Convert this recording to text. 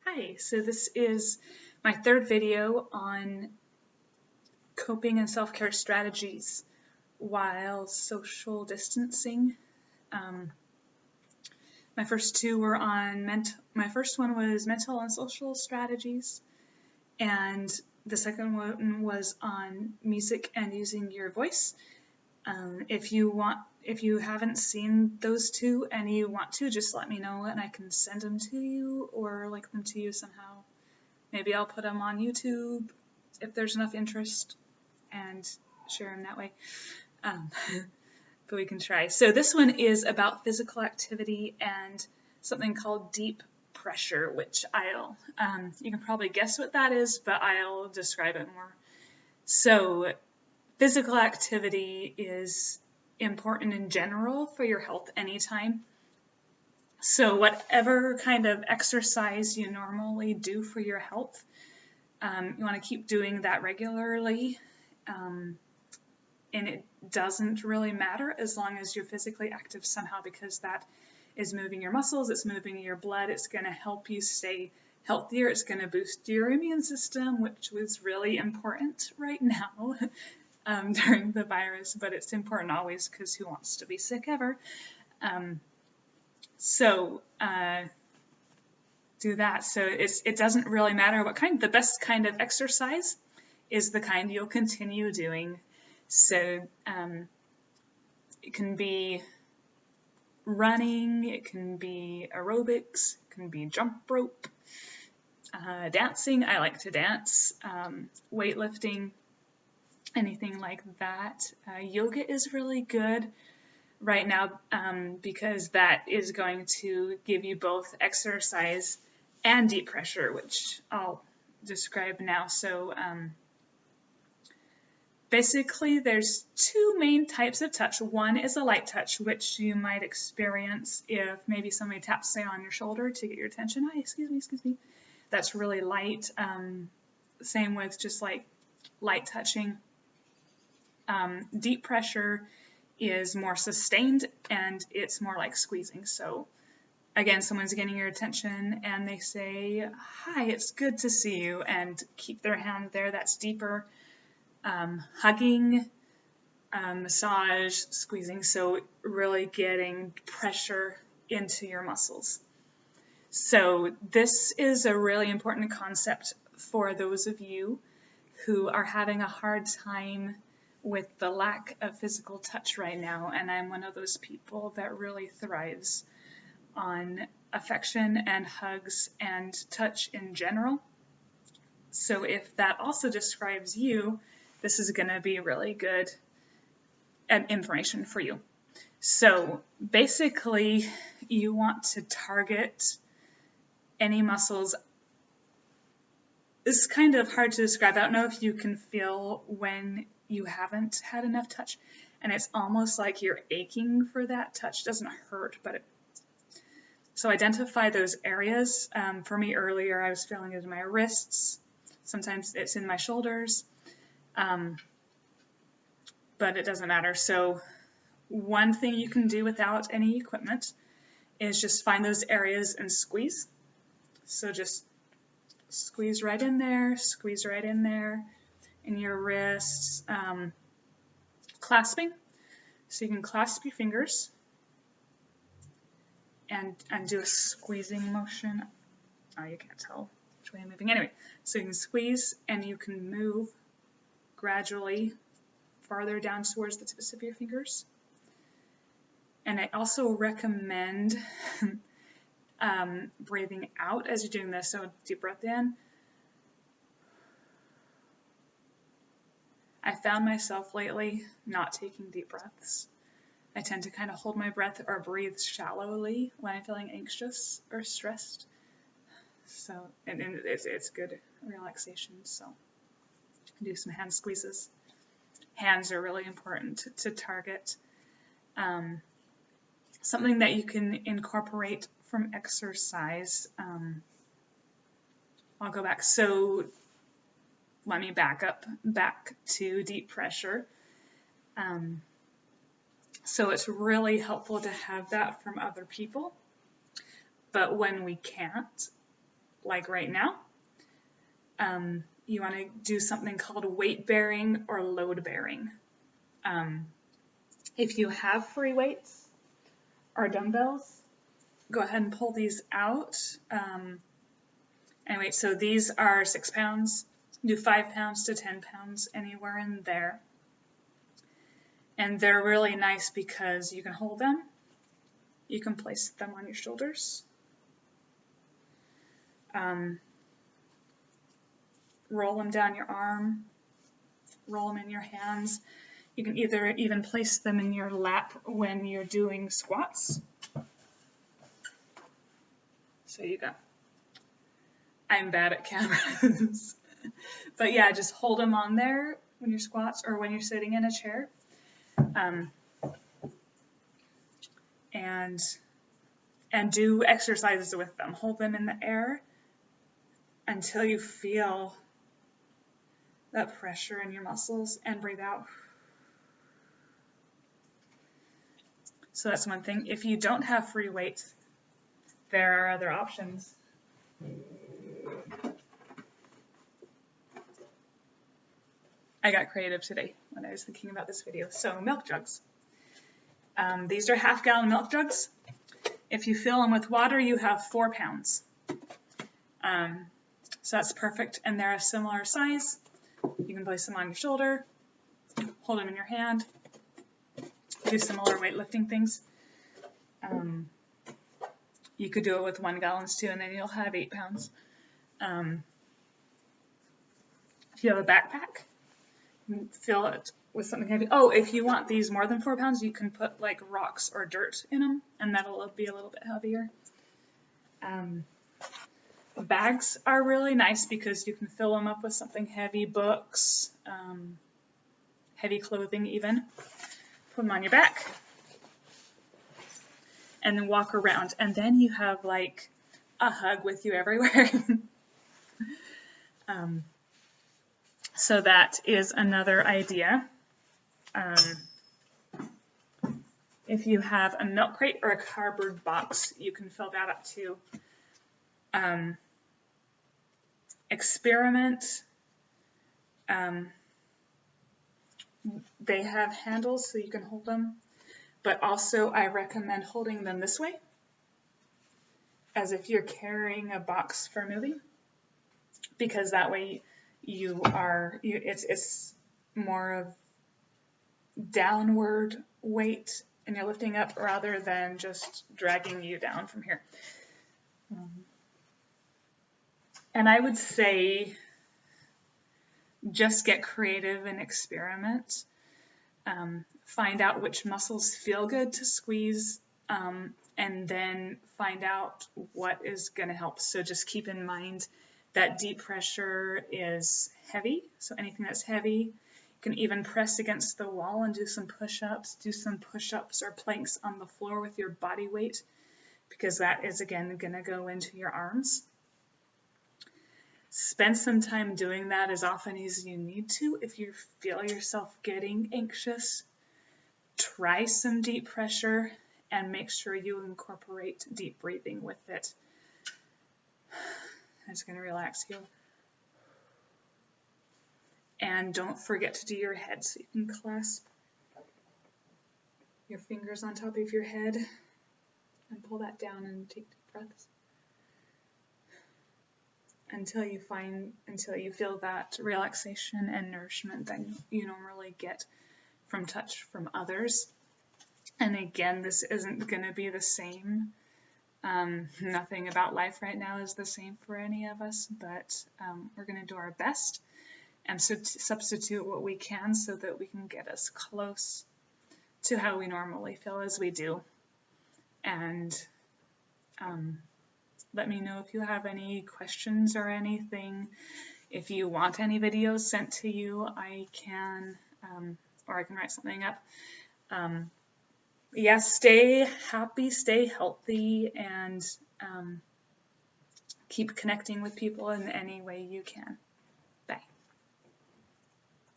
Hi, so this is my third video on coping and self-care strategies while social distancing. Um, my first two were on my first one was mental and social strategies, and the second one was on music and using your voice. If you haven't seen those two and you want to, just let me know and I can send them to you or link them to you somehow. Maybe I'll put them on YouTube if there's enough interest and share them that way. Um, but we can try. So this one is about physical activity and something called deep pressure, which you can probably guess what that is, but I'll describe it more. So physical activity is important in general for your health anytime. So whatever kind of exercise you normally do for your health, you want to keep doing that regularly. And it doesn't really matter as long as you're physically active somehow, because that is moving your muscles, it's moving your blood, it's going to help you stay healthier, it's going to boost your immune system, which was really important right now during the virus, but it's important always because who wants to be sick ever? So do that. So it doesn't really matter what kind. The best kind of exercise is the kind you'll continue doing. So it can be running, it can be aerobics, it can be jump rope, dancing. I like to dance, weightlifting, anything like that. Yoga is really good right now because that is going to give you both exercise and deep pressure, which I'll describe now. So basically there's two main types of touch. One is a light touch, which you might experience if maybe somebody taps say on your shoulder to get your attention. Hi, excuse me. That's really light. Same with just like light touching. Deep pressure is more sustained and it's more like squeezing. So again, someone's getting your attention and they say, hi, it's good to see you, and keep their hand there. That's deeper. Hugging, massage, squeezing, so really getting pressure into your muscles. So this is a really important concept for those of you who are having a hard time with the lack of physical touch right now, and I'm one of those people that really thrives on affection and hugs and touch in general. So if that also describes you, this is going to be really good information for you. So basically, you want to target any muscles. It's kind of hard to describe. I don't know if you can feel when you haven't had enough touch, and it's almost like you're aching for that touch. It doesn't hurt, but so identify those areas. For me earlier, I was feeling it in my wrists. Sometimes it's in my shoulders, but it doesn't matter. So one thing you can do without any equipment is just find those areas and squeeze. So just squeeze right in there in your wrists. Clasping, so you can clasp your fingers and do a squeezing motion. Oh, you can't tell which way I'm moving. Anyway, so you can squeeze and you can move gradually farther down towards the tips of your fingers. And I also recommend breathing out as you're doing this. So deep breath in. I found myself lately not taking deep breaths. I tend to kind of hold my breath or breathe shallowly when I'm feeling anxious or stressed. So, and it's good relaxation. So, do some hand squeezes. Hands are really important to target. Something that you can incorporate from exercise. I'll go back. So, let me back to deep pressure. So it's really helpful to have that from other people. But when we can't, like right now. You want to do something called weight bearing or load bearing. If you have free weights or dumbbells, go ahead and pull these out. Anyway, so these are 6 pounds. Do 5 pounds to 10 pounds, anywhere in there. And they're really nice because you can hold them. You can place them on your shoulders. Roll them down your arm. Roll them in your hands. You can even place them in your lap when you're doing squats. So you go. I'm bad at cameras. But yeah, just hold them on there when you're squats or when you're sitting in a chair. And do exercises with them. Hold them in the air until you feel that pressure in your muscles and breathe out. So that's one thing. If you don't have free weights, there are other options. I got creative today when I was thinking about this video. So milk jugs. These are half-gallon milk jugs. If you fill them with water, you have 4 pounds. So that's perfect. And they're a similar size. You can place them on your shoulder, hold them in your hand, do similar weightlifting things. You could do it with 1 gallons too, and then you'll have 8 pounds. If you have a backpack, fill it with something heavy. Oh, if you want these more than 4 pounds, you can put like rocks or dirt in them, and that'll be a little bit heavier. Bags are really nice because you can fill them up with something heavy, books, heavy clothing even. Put them on your back and then walk around. And then you have like a hug with you everywhere. So that is another idea. If you have a milk crate or a cardboard box, you can fill that up too. Experiment. They have handles so you can hold them, but also I recommend holding them this way, as if you're carrying a box for moving, because that way it's more of downward weight and you're lifting up rather than just dragging you down from here. And I would say just get creative and experiment. Find out which muscles feel good to squeeze, and then find out what is going to help. So just keep in mind that deep pressure is heavy. So anything that's heavy, you can even press against the wall and do some push-ups. Do some push-ups or planks on the floor with your body weight, because that is, again, going to go into your arms. Spend some time doing that as often as you need to. If you feel yourself getting anxious, try some deep pressure and make sure you incorporate deep breathing with it. It's going to relax you. And don't forget to do your head. So you can clasp your fingers on top of your head and pull that down and take deep breaths. Until you feel that relaxation and nourishment that you normally get from touch from others. And again, this isn't going to be the same. Nothing about life right now is the same for any of us, but we're going to do our best and substitute what we can so that we can get as close to how we normally feel as we do. And let me know if you have any questions or anything. If you want any videos sent to you, I can, or I can write something up. Stay happy, stay healthy, and keep connecting with people in any way you can.